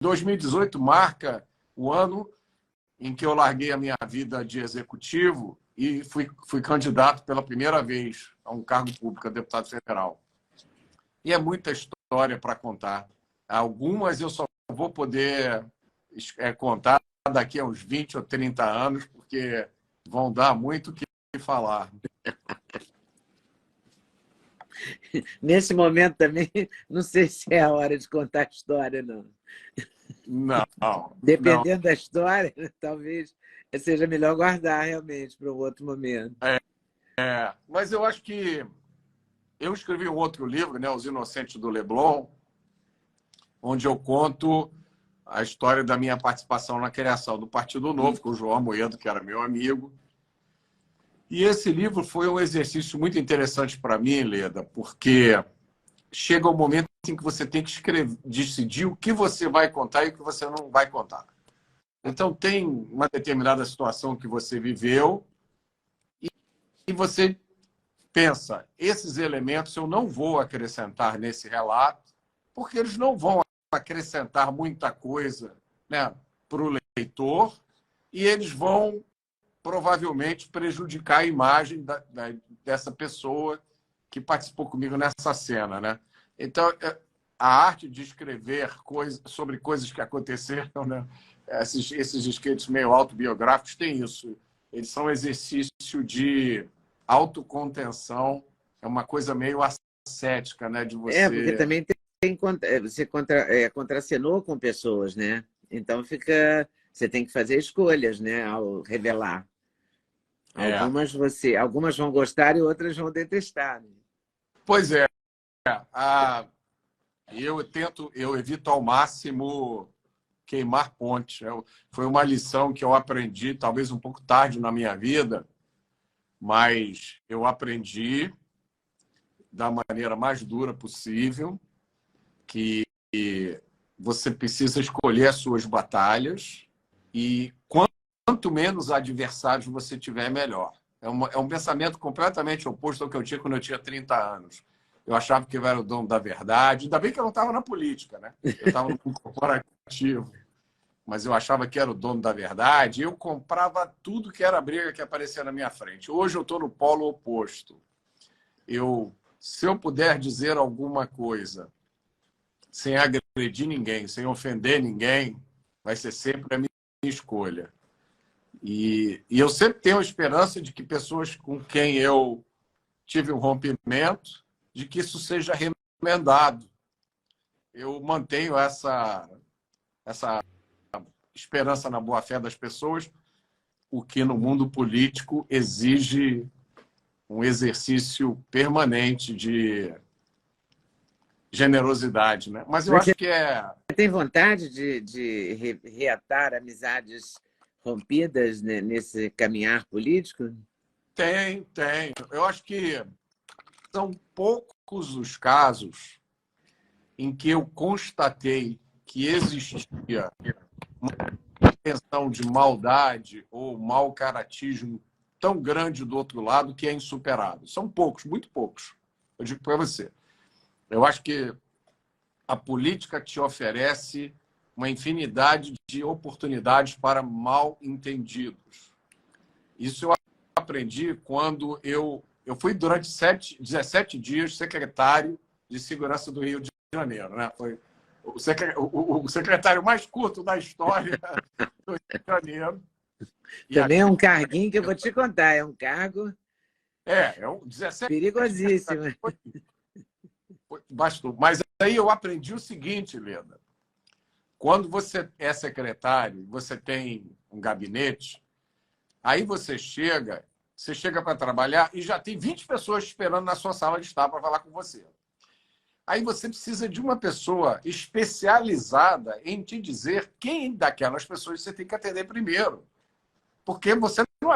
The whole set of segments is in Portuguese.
2018 marca o ano em que eu larguei a minha vida de executivo e fui candidato pela primeira vez a um cargo público, a deputado federal. E é muita história para contar. Algumas eu só vou poder contar daqui a uns 20 ou 30 anos, porque vão dar muito o que falar. Nesse momento também, não sei se é a hora de contar a história, não. Não. Dependendo da história, talvez seja melhor guardar realmente para um outro momento. Mas eu acho que eu escrevi um outro livro, né, Os Inocentes do Leblon, onde eu conto a história da minha participação na criação do Partido Novo, com o João Amoedo, que era meu amigo. E esse livro foi um exercício muito interessante para mim, Leda, porque chega o momento em que você tem que decidir o que você vai contar e o que você não vai contar. Então, tem uma determinada situação que você viveu e você pensa, esses elementos eu não vou acrescentar nesse relato, porque eles não vão acrescentar muita coisa, né, para o leitor, e eles vão provavelmente prejudicar a imagem dessa pessoa que participou comigo nessa cena, né? Então, a arte de escrever sobre coisas que aconteceram, né? Esses escritos meio autobiográficos têm isso. Eles são um exercício de autocontenção, é uma coisa meio ascética, né? De você... porque também você contracenou com pessoas, né? Então você tem que fazer escolhas, né? Ao revelar. Algumas vão gostar e outras vão detestar. Né? Pois é. Eu evito ao máximo queimar pontes. Foi uma lição que eu aprendi, talvez um pouco tarde na minha vida, mas eu aprendi da maneira mais dura possível que você precisa escolher as suas batalhas e quanto menos adversários você tiver, melhor. É um pensamento completamente oposto ao que eu tinha quando eu tinha 30 anos. Eu achava que eu era o dono da verdade. Ainda bem que eu não estava na política, né? Eu estava no corporativo. Mas eu achava que era o dono da verdade. Eu comprava tudo que era briga que aparecia na minha frente. Hoje eu estou no polo oposto. Se eu puder dizer alguma coisa sem agredir ninguém, sem ofender ninguém, vai ser sempre a minha escolha. E eu sempre tenho a esperança de que pessoas com quem eu tive um rompimento, de que isso seja remendado. Eu mantenho essa esperança na boa-fé das pessoas, o que no mundo político exige um exercício permanente de generosidade, né? Mas eu acho que Você tem vontade de reatar amizades rompidas, né, nesse caminhar político? Tem. Eu acho que são poucos os casos em que eu constatei que existia uma intenção de maldade ou mau caratismo tão grande do outro lado que é insuperável. São poucos, muito poucos. Eu digo para você. Eu acho que a política te oferece uma infinidade de oportunidades para mal entendidos. Isso eu aprendi quando eu fui durante 17 dias secretário de Segurança do Rio de Janeiro, né? Foi o secretário mais curto da história do Rio de Janeiro. Também é um carguinho que eu vou te contar, é um cargo um 17 perigosíssimo. Bastou. Mas aí eu aprendi o seguinte, Leda. Quando você é secretário, você tem um gabinete, aí você chega para trabalhar e já tem 20 pessoas esperando na sua sala de estar para falar com você. Aí você precisa de uma pessoa especializada em te dizer quem daquelas pessoas você tem que atender primeiro. Porque você não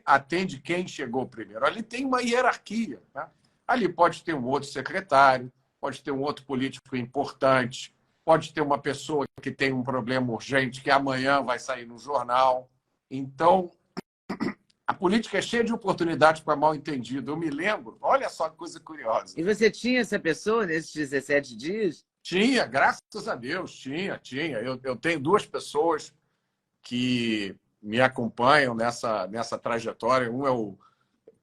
atende quem chegou primeiro. Ali tem uma hierarquia. Né? Ali pode ter um outro secretário, pode ter um outro político importante, pode ter uma pessoa que tem um problema urgente que amanhã vai sair no jornal. Então, a política é cheia de oportunidades para mal entendido. Eu me lembro, olha só que coisa curiosa. E você tinha essa pessoa nesses 17 dias? Tinha, graças a Deus, tinha. Eu tenho duas pessoas que me acompanham nessa trajetória. Um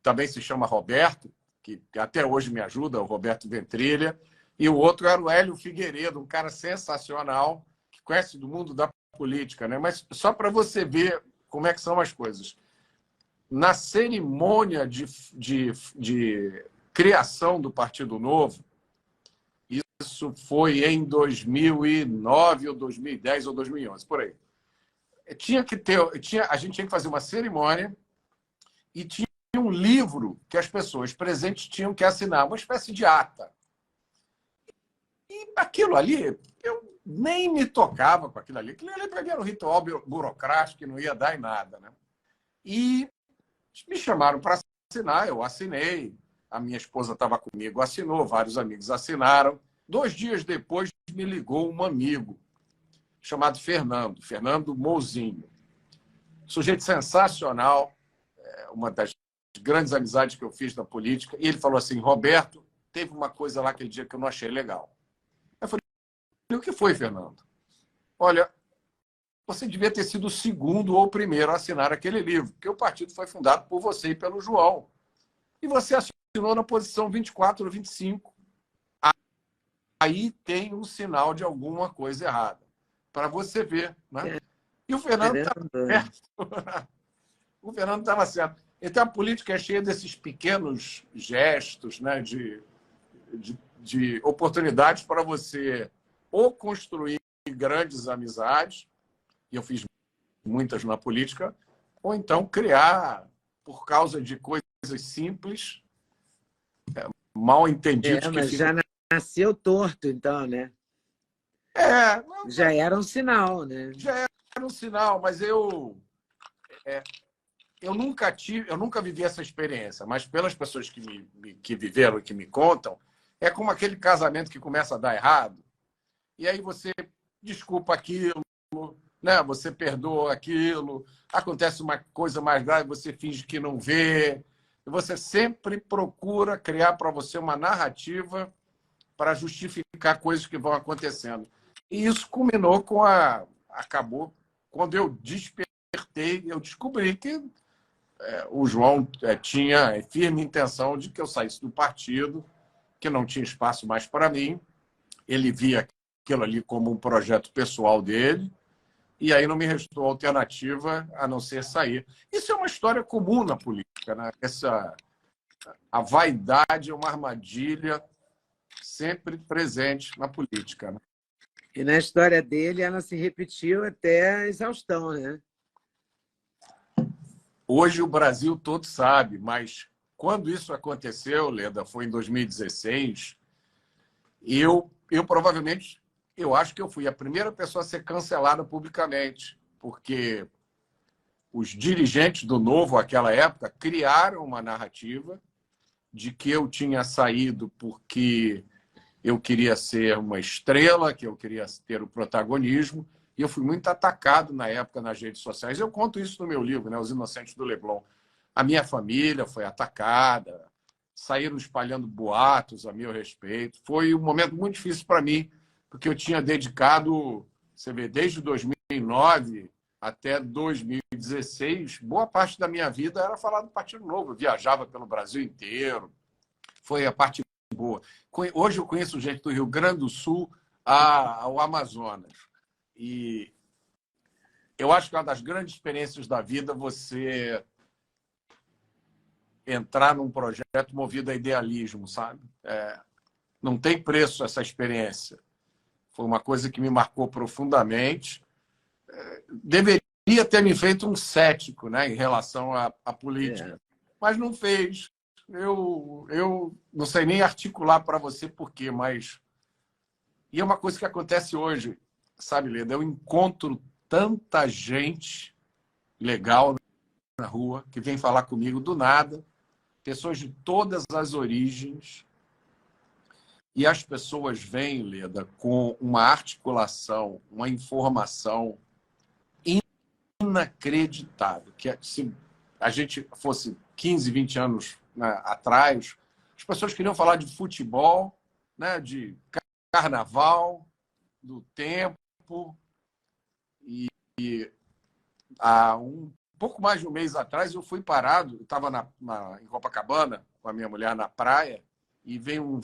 também se chama Roberto, que até hoje me ajuda, o Roberto Ventrilha, e o outro era o Hélio Figueiredo, um cara sensacional, que conhece do mundo da política, né? Mas só para você ver como é que são as coisas. Na cerimônia de criação do Partido Novo, isso foi em 2009 ou 2010 ou 2011, por aí. A gente tinha que fazer uma cerimônia e tinha um livro que as pessoas presentes tinham que assinar, uma espécie de ata. E aquilo ali, eu nem me tocava com aquilo ali. Aquilo ali para mim era um ritual burocrático que não ia dar em nada. Né? E me chamaram para assinar, eu assinei. A minha esposa estava comigo, assinou, vários amigos assinaram. 2 dias depois, me ligou um amigo chamado Fernando Mouzinho. Sujeito sensacional, uma das grandes amizades que eu fiz na política. E ele falou assim, Roberto, teve uma coisa lá aquele dia que eu não achei legal. Eu falei, o que foi, Fernando? Olha, você devia ter sido o segundo ou o primeiro a assinar aquele livro, porque o partido foi fundado por você e pelo João. E você assinou na posição 24 ou 25. Aí tem um sinal de alguma coisa errada. Para você ver. Né? E o Fernando estava certo. O Fernando estava certo. Então, a política é cheia desses pequenos gestos, né, de oportunidades para você ou construir grandes amizades, e eu fiz muitas na política, ou então criar, por causa de coisas simples, mal entendidos. Mas já nasceu torto, então, né? Já era um sinal, né? Já era um sinal, mas eu nunca vivi essa experiência, mas pelas pessoas que viveram e que me contam, é como aquele casamento que começa a dar errado, e aí você desculpa aquilo, né? Você perdoa aquilo, acontece uma coisa mais grave, você finge que não vê, e você sempre procura criar para você uma narrativa para justificar coisas que vão acontecendo. E isso culminou acabou, quando eu despertei, eu descobri que o João tinha firme intenção de que eu saísse do partido, que não tinha espaço mais para mim. Ele via aquilo ali como um projeto pessoal dele, e aí não me restou alternativa a não ser sair. Isso é uma história comum na política, né? A vaidade é uma armadilha sempre presente na política. Né? E na história dele, ela se repetiu até a exaustão, né? Hoje o Brasil todo sabe, mas quando isso aconteceu, Leda, foi em 2016, eu provavelmente, eu acho que eu fui a primeira pessoa a ser cancelada publicamente, porque os dirigentes do Novo, naquela época, criaram uma narrativa de que eu tinha saído porque eu queria ser uma estrela, que eu queria ter o protagonismo, e eu fui muito atacado na época nas redes sociais. Eu conto isso no meu livro, né, Os Inocentes do Leblon. A minha família foi atacada, saíram espalhando boatos a meu respeito. Foi um momento muito difícil para mim, porque eu tinha dedicado, você vê, desde 2009 até 2016, boa parte da minha vida era falar do Partido Novo. Eu viajava pelo Brasil inteiro. Foi a parte boa. Hoje eu conheço gente do Rio Grande do Sul ao Amazonas. E eu acho que é uma das grandes experiências da vida você entrar num projeto movido a idealismo, sabe? Não tem preço essa experiência. Foi uma coisa que me marcou profundamente. Deveria ter me feito um cético, né, em relação à política, mas não fez. Eu não sei nem articular para você por quê, mas... E é uma coisa que acontece hoje, sabe, Leda? Eu encontro tanta gente legal na rua que vem falar comigo do nada, pessoas de todas as origens, e as pessoas vêm, Leda, com uma articulação, uma informação inacreditável, que se a gente fosse 15, 20 anos, né, atrás, as pessoas queriam falar de futebol, né, de carnaval, do tempo, e há um pouco mais de um mês atrás eu fui parado, eu estava em Copacabana com a minha mulher na praia, e veio um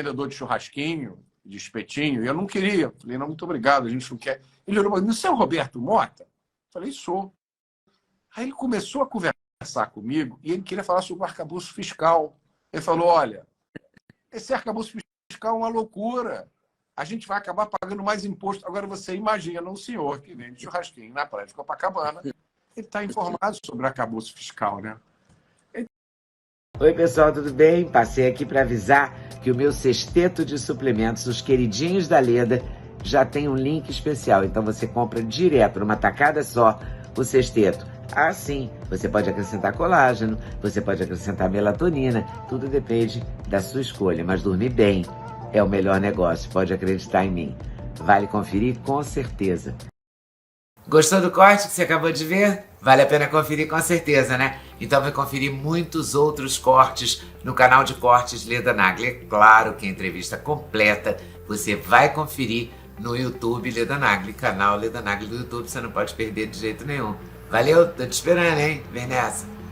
vendedor de churrasquinho, de espetinho, e eu não queria. Falei, não, muito obrigado, a gente não quer. Ele olhou para mim, você é o Roberto Mota? Falei, sou. Aí ele começou a conversar comigo e ele queria falar sobre o arcabouço fiscal. Ele falou, olha, esse arcabouço fiscal é uma loucura. A gente vai acabar pagando mais imposto. Agora você imagina um senhor que vende churrasquinho na praia de Copacabana, ele está informado sobre o arcabouço fiscal, né? Oi, pessoal, tudo bem? Passei aqui para avisar que o meu sexteto de suplementos, os queridinhos da Leda, já tem um link especial. Então você compra direto, numa tacada só, o sexteto. Ah, sim, você pode acrescentar colágeno, você pode acrescentar melatonina, tudo depende da sua escolha. Mas dormir bem é o melhor negócio, pode acreditar em mim. Vale conferir com certeza. Gostou do corte que você acabou de ver? Vale a pena conferir com certeza, né? Então vai conferir muitos outros cortes no canal de cortes Leda Nagli. É claro que a entrevista completa você vai conferir no YouTube Leda Nagli, canal Leda Nagli do YouTube, você não pode perder de jeito nenhum. Valeu, tô te esperando, hein? Vem nessa!